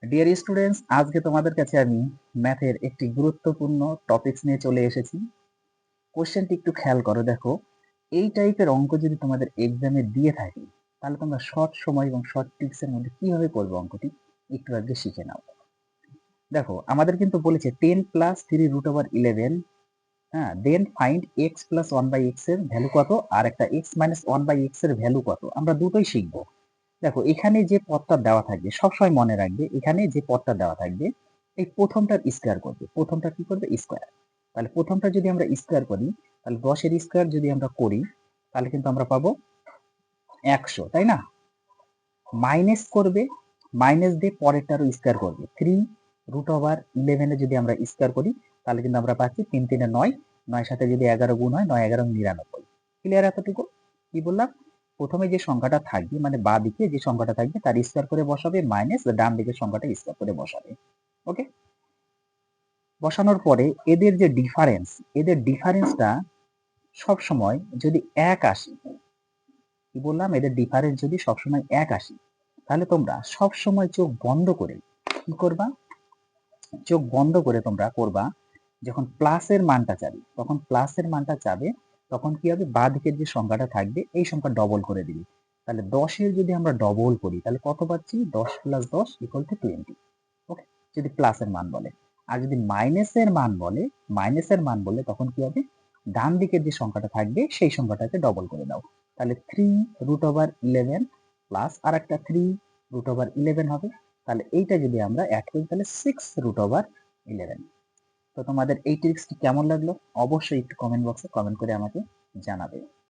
Dear students, আজকে তোমাদের কাছে আমি ম্যাথের একটি গুরুত্বপূর্ণ টপিকস নিয়ে চলে এসেছি। কোশ্চেনটি একটু খেয়াল করো, দেখো এই টাইপের অঙ্ক যদি তোমাদের এক্সামে দিয়ে থাকে তাহলে তোমরা শর্ট সময় এবং শর্ট ট্রিক্সের মধ্যে কিভাবে করবে অঙ্কটি একটু আগে শিখে নাও। দেখো আমাদের কিন্তু বলেছে 10 প্লাস 3 রুট ওভার 11, হ্যাঁ, then find x plus 1/x এর ভ্যালু কত আর একটা এক্স মাইনাস 1/x এর ভ্যালু কত। আমরা দুটোই শিখবো। দেখো এখানে যে পদটা দেওয়া থাকবে সবসময় মনে রাখবে, এখানে যে পদটা দেওয়া থাকবে এই প্রথমটার স্কোয়ার করবে, প্রথমটা কি করবে স্কোয়ার। তাহলে প্রথমটা যদি আমরা স্কোয়ার করি তাহলে 10-এর স্কোয়ার যদি আমরা করি তাহলে কিন্তু আমরা পাবো 100, তাই না? মাইনাস করবে, মাইনাস দিয়ে পরেরটারও স্কোয়ার করবে। 3 রুট ওভার 11 যদি আমরা স্কোয়ার করি তাহলে কিন্তু আমরা পাচ্ছি 3 3 9, 9 সাথে যদি 11 গুণ হয় 9 11 99। ক্লিয়ার এতটুকু? কি বললাম, প্রথমে যে সংখ্যাটা থাকবে মানে বাঁ দিকে যে সংখ্যাটা থাকবে তার স্কোয়ার করে বসাবে, মাইনাস ডান দিকের সংখ্যাটা স্কোয়ার করে বসাবে। ওকে, বসানোর পরে এদের যে ডিফারেন্স, এদের ডিফারেন্সটা সব সময় যদি এক আসে, কি বললাম, এদের ডিফারেন্স যদি সবসময় এক আসে তাহলে তোমরা সব সময় চোখ বন্ধ করে কি করবা, চোখ বন্ধ করে তোমরা করবা যখন প্লাসের মানটা চাবে, তখন প্লাসের মানটা চাবে তখন কি হবে, বাঁ দিকের যে সংখ্যাটা থাকবে এই সংখ্যা ডবল করে দিবি। তাহলে 10-এর যদি আমরা ডবল করি তাহলে কত পাচ্ছি, 10 প্লাস 10 ইকুয়াল টু 20। ওকে, যদি প্লাসের মান বলে। আর যদি মাইনাসের মান বলে, মাইনাসের মান বলে তখন কি হবে, ডান দিকের যে সংখ্যাটা থাকবে সেই সংখ্যাটাকে ডবল করে দাও। তাহলে 3 রুট ওভার 11 প্লাস আর একটা 3 রুট ওভার 11 হবে। তাহলে এইটা যদি আমরা অ্যাড করি তাহলে 6 রুট ওভার 11। তো তোমাদের এই ট্রিক্সটি কেমন লাগলো অবশ্যই একটু কমেন্ট বক্সে কমেন্ট করে আমাকে জানাবে।